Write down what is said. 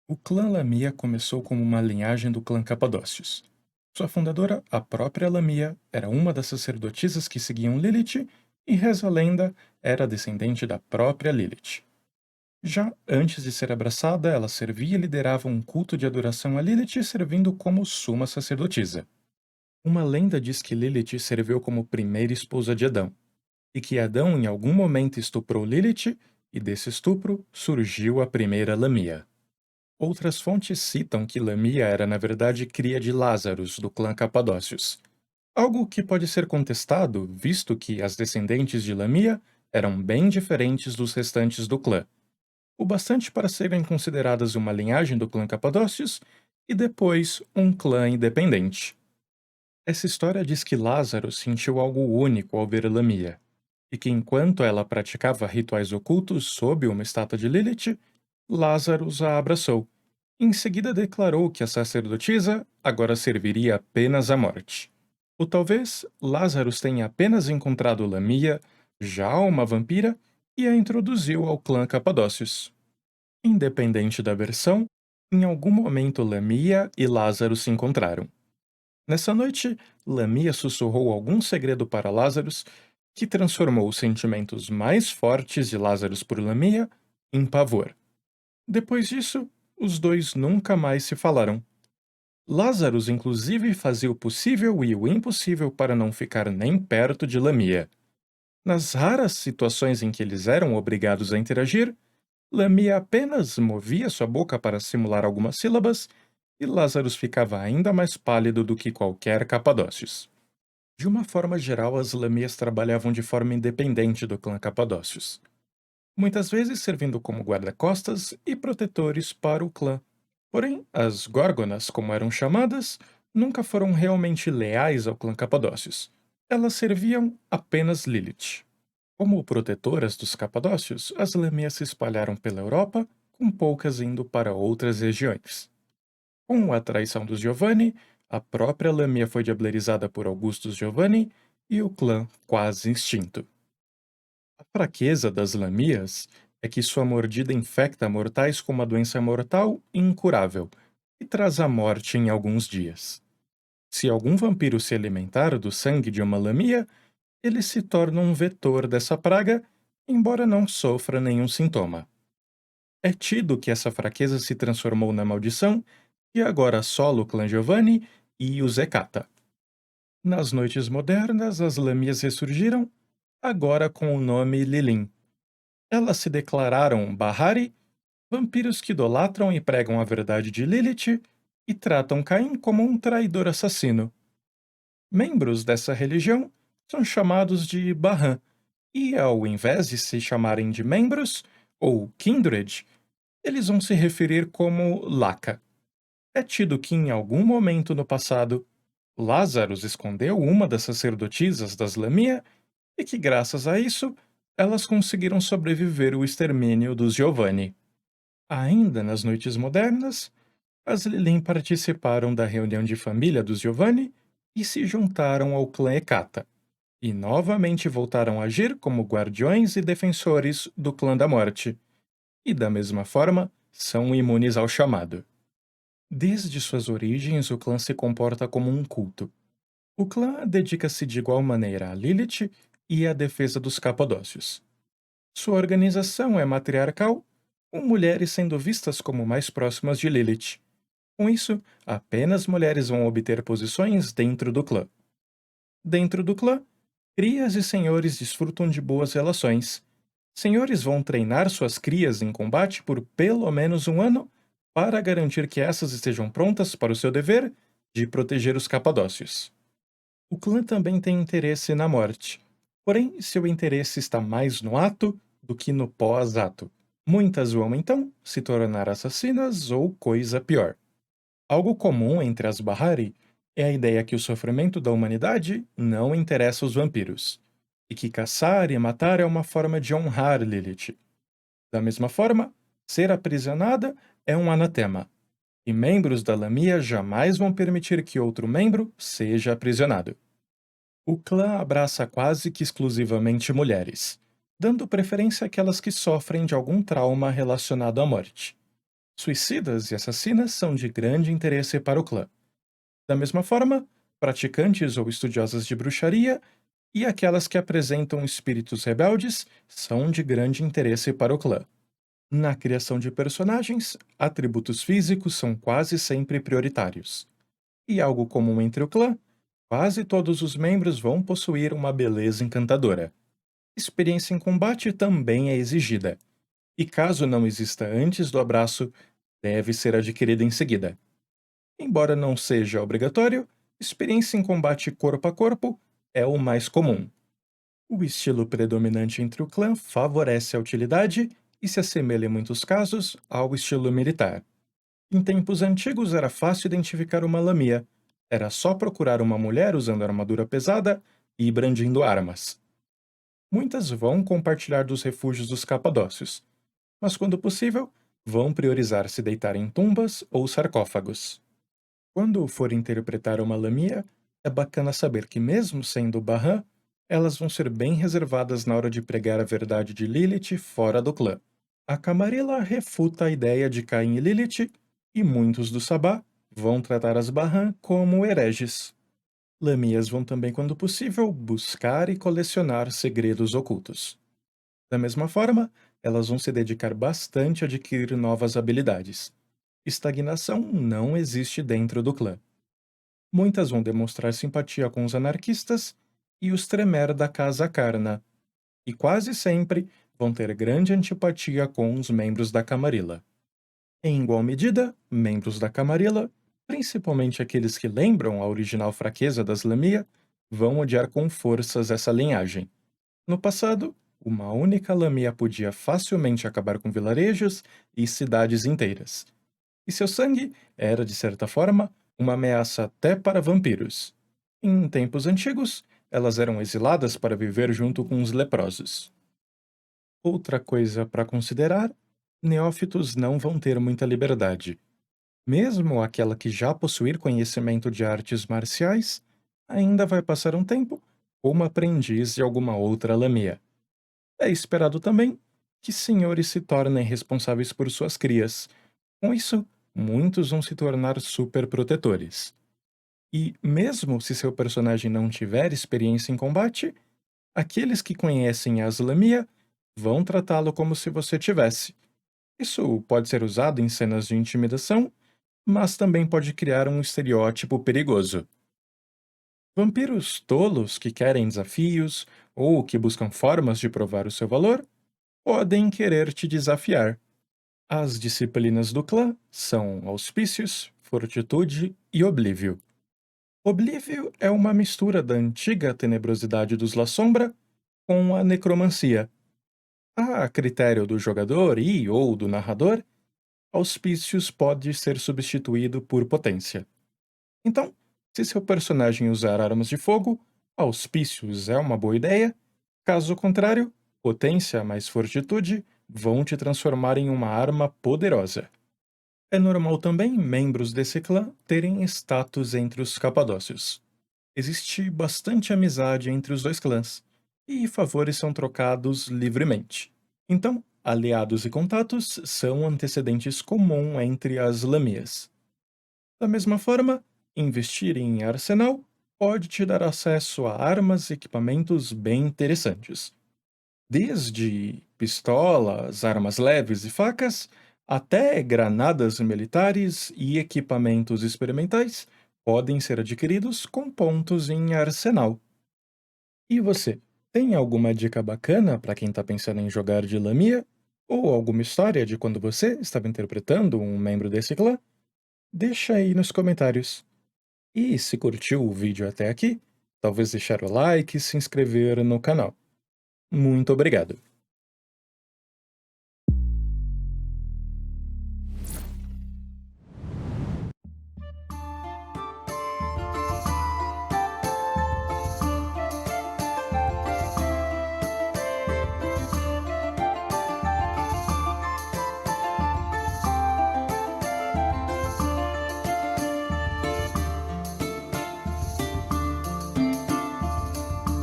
O clã Lamia começou como uma linhagem do clã Capadócios. Sua fundadora, a própria Lamia, era uma das sacerdotisas que seguiam Lilith, e reza a lenda, era descendente da própria Lilith. Já antes de ser abraçada, ela servia e liderava um culto de adoração a Lilith, servindo como suma sacerdotisa. Uma lenda diz que Lilith serviu como primeira esposa de Adão, e que Adão em algum momento estuprou Lilith, e desse estupro surgiu a primeira Lamia. Outras fontes citam que Lamia era na verdade cria de Lázaros, do clã Capadócios, algo que pode ser contestado, visto que as descendentes de Lamia eram bem diferentes dos restantes do clã, o bastante para serem consideradas uma linhagem do clã Capadócios e depois um clã independente. Essa história diz que Lázaro sentiu algo único ao ver Lamia, e que enquanto ela praticava rituais ocultos sob uma estátua de Lilith, Lázaro a abraçou. Em seguida declarou que a sacerdotisa agora serviria apenas à morte. Ou talvez Lázaro tenha apenas encontrado Lamia, já uma vampira, e a introduziu ao clã Capadócios. Independente da versão, em algum momento Lamia e Lázaro se encontraram. Nessa noite, Lamia sussurrou algum segredo para Lázaro que transformou os sentimentos mais fortes de Lázaro por Lamia em pavor. Depois disso, os dois nunca mais se falaram. Lázaro inclusive fazia o possível e o impossível para não ficar nem perto de Lamia. Nas raras situações em que eles eram obrigados a interagir, Lamia apenas movia sua boca para simular algumas sílabas e Lázaro ficava ainda mais pálido do que qualquer Capadócios. De uma forma geral, as Lamias trabalhavam de forma independente do clã Capadócios, muitas vezes servindo como guarda-costas e protetores para o clã. Porém, as Górgonas, como eram chamadas, nunca foram realmente leais ao clã Capadócios. Elas serviam apenas Lilith. Como protetoras dos Capadócios, as Lamias se espalharam pela Europa, com poucas indo para outras regiões. Com a traição dos Giovanni, a própria Lamia foi diablerizada por Augustus Giovanni e o clã quase extinto. A fraqueza das lamias é que sua mordida infecta mortais com uma doença mortal e incurável, e traz a morte em alguns dias. Se algum vampiro se alimentar do sangue de uma lamia, ele se torna um vetor dessa praga, embora não sofra nenhum sintoma. É tido que essa fraqueza se transformou na maldição e agora assola o clã Giovanni e os Hecata. Nas noites modernas, as lamias ressurgiram, agora com o nome Lilin. Elas se declararam Bahari, vampiros que idolatram e pregam a verdade de Lilith e tratam Caim como um traidor assassino. Membros dessa religião são chamados de Bahan, e ao invés de se chamarem de membros, ou Kindred, eles vão se referir como Laka. É tido que em algum momento no passado, Lázaro escondeu uma das sacerdotisas das Lamia e que, graças a isso, elas conseguiram sobreviver ao extermínio dos Giovanni. Ainda nas noites modernas, as Lilin participaram da reunião de família dos Giovanni e se juntaram ao clã Hecata, e novamente voltaram a agir como guardiões e defensores do clã da morte, e da mesma forma são imunes ao chamado. Desde suas origens, o clã se comporta como um culto. O clã dedica-se de igual maneira a Lilith e à defesa dos Capadócios. Sua organização é matriarcal, com mulheres sendo vistas como mais próximas de Lilith. Com isso, apenas mulheres vão obter posições dentro do clã. Dentro do clã, crias e senhores desfrutam de boas relações. Senhores vão treinar suas crias em combate por pelo menos um ano para garantir que essas estejam prontas para o seu dever de proteger os Capadócios. O clã também tem interesse na morte, porém seu interesse está mais no ato do que no pós-ato. Muitas vão então se tornar assassinas ou coisa pior. Algo comum entre as Bahari é a ideia que o sofrimento da humanidade não interessa os vampiros, e que caçar e matar é uma forma de honrar Lilith. Da mesma forma, ser aprisionada é um anatema, e membros da Lamia jamais vão permitir que outro membro seja aprisionado. O clã abraça quase que exclusivamente mulheres, dando preferência àquelas que sofrem de algum trauma relacionado à morte. Suicidas e assassinas são de grande interesse para o clã. Da mesma forma, praticantes ou estudiosas de bruxaria e aquelas que apresentam espíritos rebeldes são de grande interesse para o clã. Na criação de personagens, atributos físicos são quase sempre prioritários. E algo comum entre o clã, quase todos os membros vão possuir uma beleza encantadora. Experiência em combate também é exigida, e caso não exista antes do abraço, deve ser adquirida em seguida. Embora não seja obrigatório, experiência em combate corpo a corpo é o mais comum. O estilo predominante entre o clã favorece a utilidade e se assemelha em muitos casos ao estilo militar. Em tempos antigos era fácil identificar uma lamia. Era só procurar uma mulher usando armadura pesada e brandindo armas. Muitas vão compartilhar dos refúgios dos capadócios, mas quando possível, vão priorizar se deitar em tumbas ou sarcófagos. Quando for interpretar uma lamia, é bacana saber que, mesmo sendo Bahan, elas vão ser bem reservadas na hora de pregar a verdade de Lilith fora do clã. A Camarilla refuta a ideia de Caim e Lilith, e muitos do Sabá vão tratar as Bahan como hereges. Lamias vão também, quando possível, buscar e colecionar segredos ocultos. Da mesma forma, elas vão se dedicar bastante a adquirir novas habilidades. Estagnação não existe dentro do clã. Muitas vão demonstrar simpatia com os anarquistas e os Tremer da Casa Carna, e quase sempre vão ter grande antipatia com os membros da Camarilla. Em igual medida, membros da Camarilla, principalmente aqueles que lembram a original fraqueza das Lamia, vão odiar com forças essa linhagem. No passado, uma única Lamia podia facilmente acabar com vilarejos e cidades inteiras. E seu sangue era, de certa forma, uma ameaça até para vampiros. Em tempos antigos, elas eram exiladas para viver junto com os leprosos. Outra coisa para considerar: neófitos não vão ter muita liberdade. Mesmo aquela que já possuir conhecimento de artes marciais, ainda vai passar um tempo como aprendiz de alguma outra lamia. É esperado também que senhores se tornem responsáveis por suas crias. Com isso, muitos vão se tornar superprotetores. E, mesmo se seu personagem não tiver experiência em combate, aqueles que conhecem a Aslamia vão tratá-lo como se você tivesse. Isso pode ser usado em cenas de intimidação, mas também pode criar um estereótipo perigoso. Vampiros tolos que querem desafios ou que buscam formas de provar o seu valor podem querer te desafiar. As disciplinas do clã são auspícios, fortitude e oblívio. Oblívio é uma mistura da antiga tenebrosidade dos La Sombra com a necromancia. A critério do jogador e ou do narrador, auspícios pode ser substituído por potência. Então, se seu personagem usar armas de fogo, auspícios é uma boa ideia. Caso contrário, potência mais fortitude vão te transformar em uma arma poderosa. É normal também membros desse clã terem status entre os capadócios. Existe bastante amizade entre os dois clãs, e favores são trocados livremente. Então, aliados e contatos são antecedentes comum entre as lamias. Da mesma forma, investir em arsenal pode te dar acesso a armas e equipamentos bem interessantes. Desde pistolas, armas leves e facas, até granadas militares e equipamentos experimentais podem ser adquiridos com pontos em arsenal. E você, tem alguma dica bacana para quem está pensando em jogar de Lamia? Ou alguma história de quando você estava interpretando um membro desse clã? Deixa aí nos comentários. E se curtiu o vídeo até aqui, talvez deixar o like e se inscrever no canal. Muito obrigado!